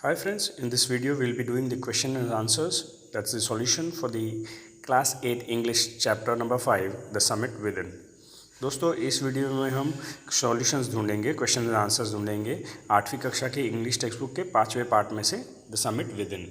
Hi friends, in this video we will be doing the question and answers. That's the solution for the class 8 English chapter number 5, The Summit Within. दोस्तों इस video में हम solutions ढूंढेंगे, question and answers ढूंढेंगे 8वीं कक्षा के English text book के 5वें पार्ट में से the summit with in.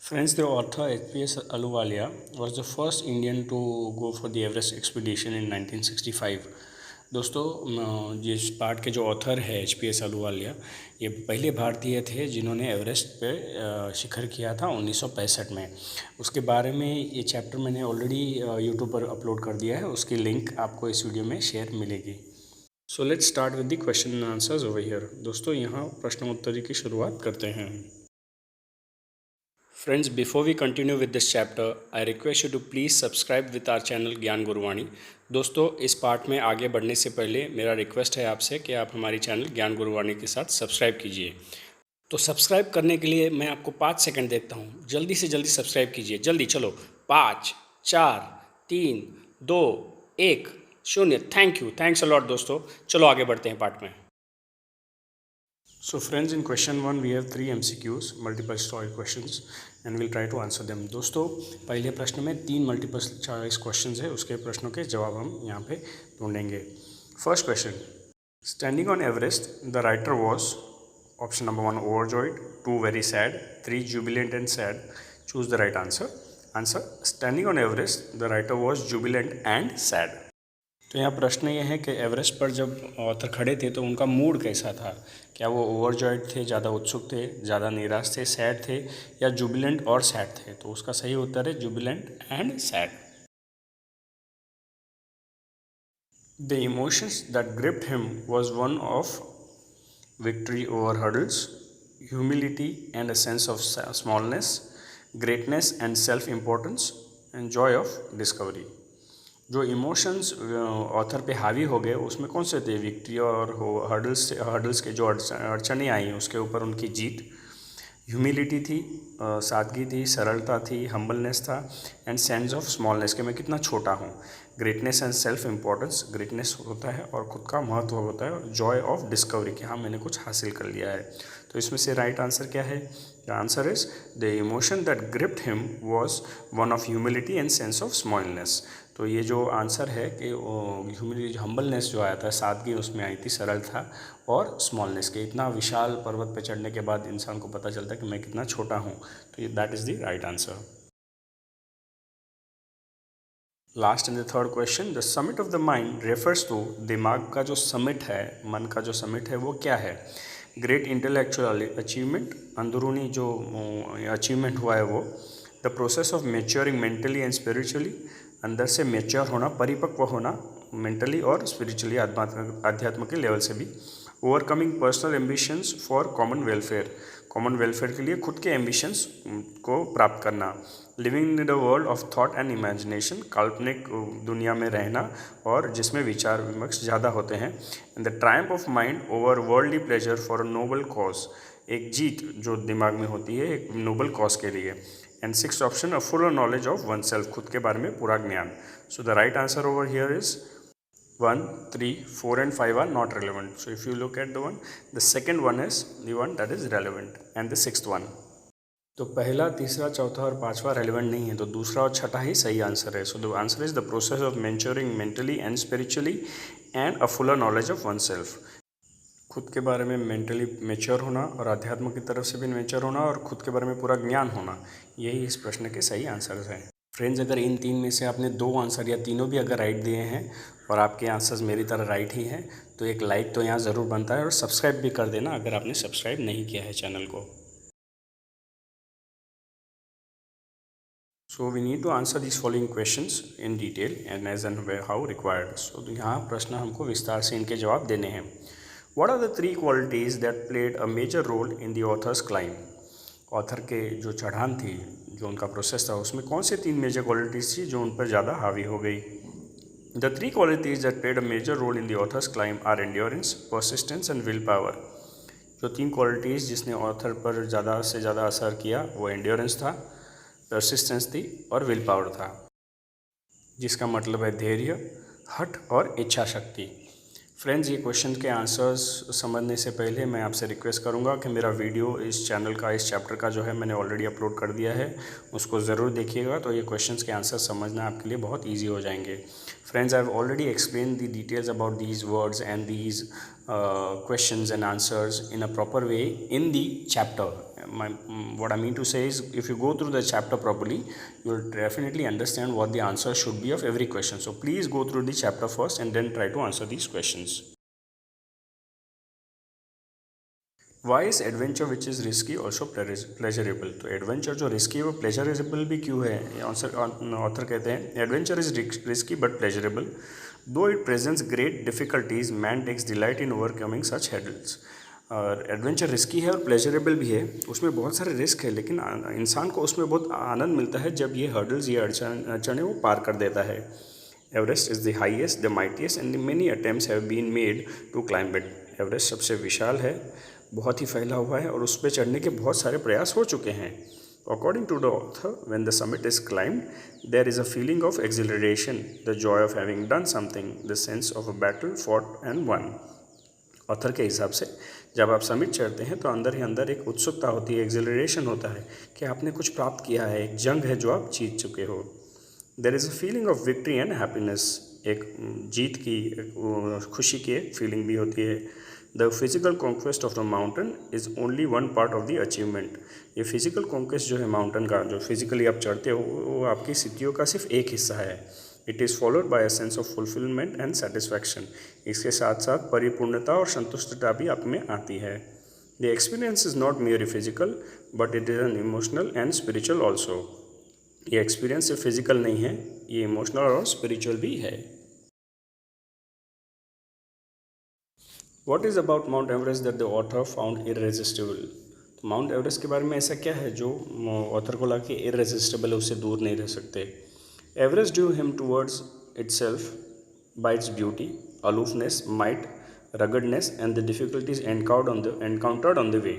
Friends, the author H.P.S. Ahluwalia was the first Indian to go for the Everest expedition in 1965. दोस्तों जिस पार्ट के जो ऑथर है H.P.S. ahluwalia, ये पहले भारतीय थे जिन्होंने एवरेस्ट पे शिखर किया था 1965 में। उसके बारे में ये चैप्टर मैंने ऑलरेडी यूट्यूब पर अपलोड कर दिया है, उसकी लिंक आपको इस वीडियो में शेयर मिलेगी। So let's start with the question and answers over here. दोस्तों यहाँ प्रश्नोत्तरी की शुरुआत करते हैं। Friends, before we continue with this chapter, I request you to please subscribe with our channel ज्ञान गुरुवाणी। दोस्तों इस पार्ट में आगे बढ़ने से पहले मेरा रिक्वेस्ट है आपसे कि आप हमारी चैनल ज्ञान गुरुवाणी के साथ सब्सक्राइब कीजिए। तो सब्सक्राइब करने के लिए मैं आपको 5 सेकंड देता हूँ, जल्दी से जल्दी सब्सक्राइब कीजिए, जल्दी चलो। 5, 4, 3, 2, 1, 0। Thank you, thanks a lot दोस्तों। चलो आगे बढ़ते हैं पार्ट में। So friends, in question 1 we have 3 MCQs, multiple choice questions, and we'll try to answer them. दोस्तों पहले प्रश्न में 3 मल्टीपल चॉइस क्वेश्चंस है, उसके प्रश्नों के जवाब हम यहाँ पे ढूंढेंगे। First question, standing on Everest the writer was, option number 1 overjoyed, 2 very sad, 3 Jubilant and sad. Choose the right answer. Answer, standing on Everest the writer was Jubilant and sad. तो यहाँ प्रश्न ये है कि एवरेस्ट पर जब ऑथर खड़े थे तो उनका मूड कैसा था? क्या वो ओवरजॉयड थे, ज़्यादा उत्सुक थे, ज़्यादा निराश थे, सैड थे, या जुबिलेंट और सैड थे? तो उसका सही उत्तर है Jubilant and sad. The emotions that gripped him was one of victory over hurdles, humility and a sense of smallness, greatness and self importance, and Joy of discovery. जो इमोशंस ऑथर पे हावी हो गए उसमें कौन से थे? विक्ट्री और हर्डल्स के जो अड़चनें आई उसके ऊपर उनकी जीत, ह्यूमिलिटी थी, सादगी थी, सरलता थी, हम्बलनेस था, एंड सेंस ऑफ स्मॉलनेस कि मैं कितना छोटा हूँ, greatness and self importance, greatness होता है और ख़ुद का महत्व होता है, और जॉय ऑफ डिस्कवरी कि हाँ मैंने कुछ हासिल कर लिया है। तो इसमें से राइट आंसर क्या है? The answer is the emotion that gripped him was one of humility and sense of smallness. तो ये जो आंसर है कि ह्यूमिलिटी, हम्बलनेस जो आया था, सादगी उसमें आई थी, सरल था, और स्मॉलनेस के इतना विशाल पर्वत पर चढ़ने के बाद इंसान को पता चलता है कि मैं कितना छोटा हूँ। तो ये that is the right answer. Last and the third question, the summit of the mind refers to, दिमाग का जो समिट है, मन का जो समिट है वो क्या है? ग्रेट इंटेलेक्चुअल अचीवमेंट, अंदरूनी जो अचीवमेंट हुआ है वो, the process of maturing mentally and spiritually, अंदर से मेच्योर होना, परिपक्व होना मेंटली और स्पिरिचुअली, अध्यात्म के लेवल से भी, overcoming personal ambitions for common welfare, common welfare के लिए खुद के एम्बिशंस को प्राप्त करना, living in the world of thought and imagination, काल्पनिक दुनिया में रहना और जिसमें विचार विमर्श ज़्यादा होते हैं, and the Triumph of mind over worldly pleasure for a noble cause, एक जीत जो दिमाग में होती है एक नोबल कॉज के लिए, and sixth option, a full knowledge of one self, खुद के बारे में पूरा ज्ञान। So the right answer over here is 1, 3, 4 and 5 are not relevant. So if you look at the second one is the one that is relevant, and the sixth one. तो पहला, तीसरा, चौथा और पांचवा रेलिवेंट नहीं है, तो दूसरा और छठा ही सही आंसर है। So the answer is the process of maturing mentally and spiritually and a Fuller knowledge of one self, खुद के बारे में मेंटली मेच्योर होना और अध्यात्म की तरफ से भी मेच्योर होना और खुद के बारे में पूरा ज्ञान होना, यही इस प्रश्न के सही आंसर्स हैं। फ्रेंड्स, अगर इन 3 में से आपने 2 आंसर या तीनों भी अगर राइट दिए हैं और आपके आंसर्स मेरी तरह राइट ही हैं, तो एक लाइक तो यहाँ ज़रूर बनता है, और सब्सक्राइब भी कर देना अगर आपने सब्सक्राइब नहीं किया है चैनल को। So we need to answer this following questions in detail and as and how required. सो यहाँ प्रश्न हमको विस्तार से इनके जवाब देने हैं। What are the 3 qualities that played a major role in the author's climb? Author के जो चढ़ान थी, जो उनका प्रोसेस था, उसमें कौन से 3 मेजर क्वालिटीज़ थी जो उन पर ज़्यादा हावी हो गई? The 3 qualities that played a major role in the author's climb are endurance, persistence and willpower. जो 3 क्वालिटीज़ जिसने ऑथर पर ज़्यादा से ज़्यादा असर किया वो एंड्योरेंस था, परसिस्टेंस थी और विल पावर था, जिसका मतलब है धैर्य, हठ और इच्छा शक्ति। फ्रेंड्स, ये क्वेश्चन के आंसर्स समझने से पहले मैं आपसे रिक्वेस्ट करूंगा कि मेरा वीडियो इस चैनल का, इस चैप्टर का जो है मैंने ऑलरेडी अपलोड कर दिया है, उसको ज़रूर देखिएगा, तो ये क्वेश्चंस के आंसर समझना आपके लिए बहुत इजी हो जाएंगे। Friends, I have already explain the details about these words and these questions and answers in a proper way in the chapter. What I mean to say is, if you go through the chapter properly, you will definitely understand what the answer should be of every question. So please go through the chapter first and then try to answer these questions. Why is adventure which is risky also pleasurable? तो adventure जो risky है वो pleasurable भी क्यों है? Author कहते हैं adventure is risky but pleasurable though it presents great difficulties man takes delight in overcoming such hurdles. और एडवेंचर रिस्की है और प्लेजरेबल भी है, उसमें बहुत सारे रिस्क है, लेकिन इंसान को उसमें बहुत आनंद मिलता है जब ये हर्डल्स, ये अड़चने वो पार कर देता है। Everest is the highest, the mightiest and many attempts have been made to climb it. Everest सबसे विशाल है, बहुत ही फैला हुआ है और उस पर चढ़ने के बहुत सारे प्रयास हो चुके हैं। According to the author, when the summit is climbed, there is a feeling of exhilaration, the joy of having done something, the sense of a battle fought and won. Author के हिसाब से जब आप समिट चढ़ते हैं तो अंदर ही अंदर एक उत्सुकता होती है, एक्सिलरेशन होता है कि आपने कुछ प्राप्त किया है, एक जंग है जो आप जीत चुके हो। There is a feeling of victory and happiness, एक जीत की, एक खुशी की फीलिंग भी होती है। The physical conquest of the mountain is only one part of the achievement. ये फिजिकल कॉन्क्वेस्ट जो है माउंटेन का, जो फिजिकली आप चढ़ते हो, वो आपकी सिद्धियों का सिर्फ एक हिस्सा है। It is followed by a sense of fulfilment and satisfaction. इसके साथ साथ परिपूर्णता और संतुष्टता भी आप में आती है। The experience is not mayor physical but it is an emotional and spiritual also. ये एक्सपीरियंस सिर्फ फिजिकल नहीं है, ये इमोशनल और स्पिरिचुअल भी है। What is about Mount Everest that the author found irresistible? तो माउंट एवरेस्ट के बारे में ऐसा क्या है जो ऑथर को लगा कि इररेजिस्टिबल है, उससे दूर नहीं रह सकते? Everest drew him towards itself by its beauty, aloofness, might, ruggedness and the difficulties encountered on the way.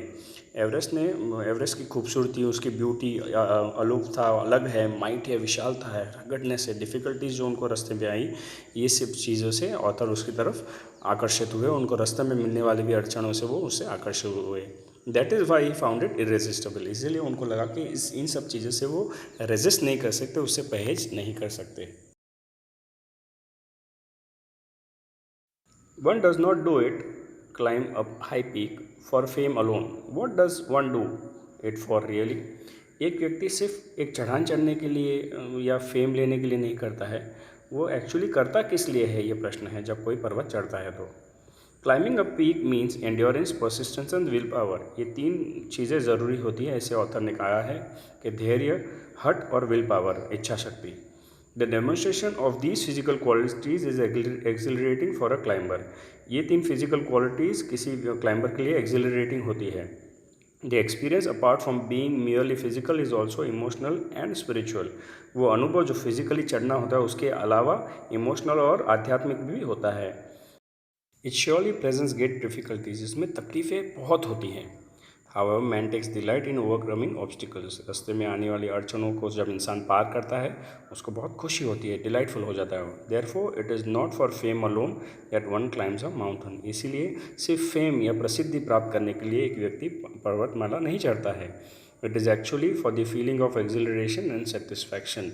Everest की खूबसूरती, उसकी ब्यूटी, अलूफ था, अलग है, माइट है, विशालता है, रगडनेस है, डिफ़िकल्टीज जो उनको रास्ते में आई, ये सब चीज़ों से ऑथर उसकी तरफ आकर्षित हुए। उनको रास्ते में मिलने वाली भी अड़चनों से वो उससे आकर्षित हुए। That is why he found it irresistible. इसीलिए उनको लगा कि इन सब चीज़ों से वो रेजिस्ट नहीं कर सकते, उससे परहेज नहीं कर सकते। One does not do it, climb a high peak for fame alone. What does one do it for really? एक व्यक्ति सिर्फ एक चढ़ान चढ़ने के लिए या फेम लेने के लिए नहीं करता है, वो एक्चुअली करता किस लिए है, ये प्रश्न है जब कोई पर्वत चढ़ता है तो। Climbing a peak means endurance, persistence and will power. ये 3 चीज़ें ज़रूरी होती है, ऐसे ऑथर ने कहा है कि धैर्य, हठ और विल पावर, इच्छा शक्ति। The demonstration of these physical qualities is accelerating for a climber. ये 3 फिजिकल क्वालिटीज़ किसी क्लाइंबर के लिए एक्सिलरेटिंग होती है। The experience apart from being merely physical is also emotional and spiritual. वो अनुभव जो फिजिकली चढ़ना होता है उसके अलावा इमोशनल और आध्यात्मिक भी होता है। It surely presents great difficulties, इसमें तकलीफ़ें बहुत होती हैं। However man takes delight in overcoming obstacles. रास्ते में आने वाली अड़चनों को जब इंसान पार करता है उसको बहुत खुशी होती है, डिलाइटफुल हो जाता है। Therefore it is not for fame alone that one climbs a mountain. इसीलिए सिर्फ फेम या प्रसिद्धि प्राप्त करने के लिए एक व्यक्ति पर्वतमाला नहीं चढ़ता है। It is actually for the feeling of acceleration and satisfaction.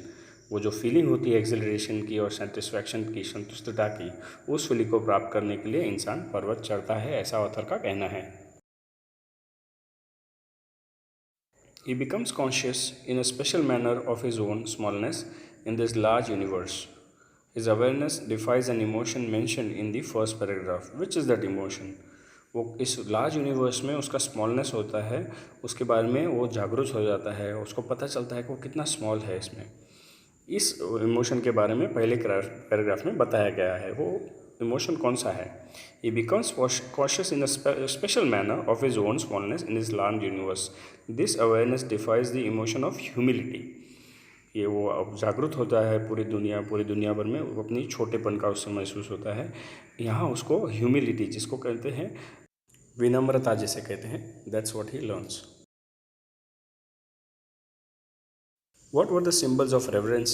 वो जो फीलिंग होती है एक्सिलरेशन की और सेटिस्फैक्शन की, संतुष्टता की, उस फीलिंग को प्राप्त करने के लिए इंसान पर्वत चढ़ता है, ऐसा ऑथर का कहना है। He becomes conscious in a special manner of his own smallness in this large universe. His awareness defies an emotion mentioned in the first paragraph. Which is that emotion? वो इस लार्ज यूनिवर्स में उसका smallness होता है, उसके बारे में वो जागरूक हो जाता है, उसको पता चलता है कि वो कितना स्मॉल है। इसमें इस इमोशन के बारे में पहले पैराग्राफ में बताया गया है। वो इमोशन कौन सा है? He becomes cautious in a special manner of his own smallness in his large universe. This awareness defies the emotion of humility. ये वो अब जागरूक होता है पूरी दुनिया भर में, वो अपनी छोटेपन का उससे महसूस होता है। यहाँ उसको ह्यूमिलिटी, जिसको कहते हैं विनम्रता जिसे कहते हैं, that's what he learns. What were the symbols of reverence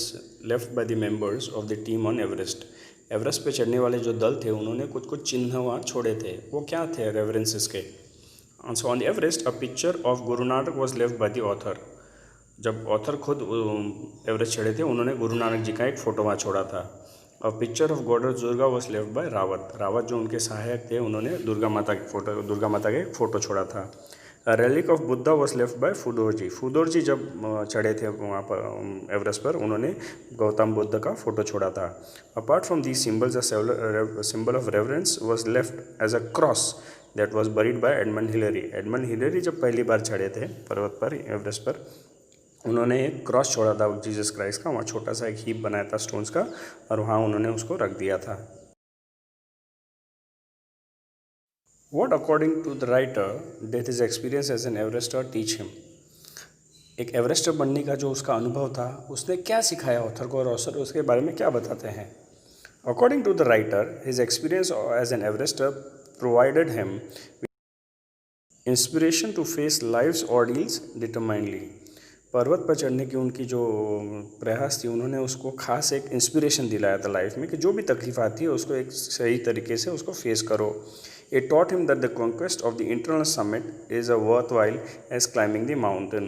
left by the members of the team on Everest? Everest पे चढ़ने वाले जो दल थे उन्होंने कुछ कुछ चिन्ह वहाँ छोड़े थे, वो क्या थे रेवरेंसेस के? So on the Everest a picture of Guru Nanak was left by the author. जब ऑथर खुद एवरेस्ट चढ़े थे उन्होंने गुरु नानक जी का एक फ़ोटो वहाँ छोड़ा था। अ picture of goddess Durga was left bye Rawat. Rawat जो उनके सहायक थे उन्होंने दुर्गा माता का एक फ़ोटो छोड़ा था। Relic of Buddha was left by Phudorji. Phudorji जब चढ़े थे वहाँ पर एवरेस्ट पर, उन्होंने गौतम बुद्ध का फ़ोटो छोड़ा था। Apart from these symbols a symbol of reverence was left as a cross that was buried by Edmund Hillary. Edmund Hillary जब पहली बार चढ़े थे पर्वत पर, एवरेस्ट पर, उन्होंने एक क्रॉस छोड़ा था जीसस क्राइस्ट का। वहाँ छोटा सा एक हीप बनाया था स्टोन्स का और वहाँ उन्होंने उसको रख दिया था। What according to the writer did his experience as an Everester teach him? एक एवरेस्टर बनने का जो उसका अनुभव था उसने क्या सिखाया ऑथर को, और ऑथर उसके बारे में क्या बताते हैं? According to the writer his experience as an Everester provided him inspiration to face life's ordeals determinedly. पर्वत पर चढ़ने की उनकी जो प्रयास थी, उन्होंने उसको खास एक इंस्पिरेशन दिलाया था लाइफ में कि जो भी तकलीफ आती है उसको एक सही तरीके से उसको फेस करो। It taught him that the conquest of the internal summit is a worthwhile as climbing the mountain.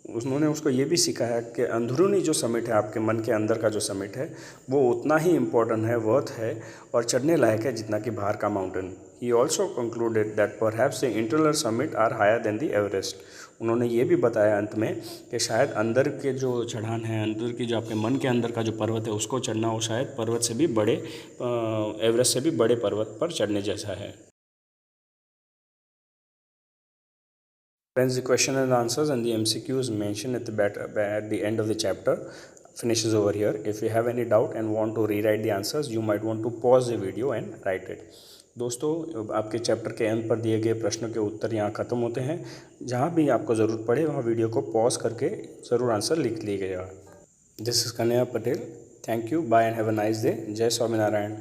उन्होंने उसको ये भी सिखाया कि अंदरूनी जो समिट है, आपके मन के अंदर का जो समिट है, वो उतना ही इम्पोर्टेंट है, वर्थ है और चढ़ने लायक है जितना कि बाहर का mountain. He also concluded that perhaps the internal summit are higher than the Everest. उन्होंने ये भी बताया अंत में कि शायद अंदर के जो चढ़ान है, अंदर की जो आपके मन के अंदर का जो पर्वत है उसको चढ़ना, वो शायद पर्वत से भी बड़े, एवरेस्ट से भी बड़े पर्वत पर चढ़ने जैसा है। Friends, the question and answers and the MCQs mentioned at the end of the chapter finishes over here. If you have any doubt and want to rewrite the answers, you might want to pause the video and write it. दोस्तों, आपके chapter के and पर दिए गए प्रश्नों के उत्तर यहाँ ख़त्म होते हैं। जहाँ भी आपको ज़रूरत पड़े वहाँ वीडियो को पॉज करके ज़रूर आंसर लिख लीजिएगा। This is Kanhaiya Patel. Thank you, bye and have a nice day. जय स्वामीनारायण।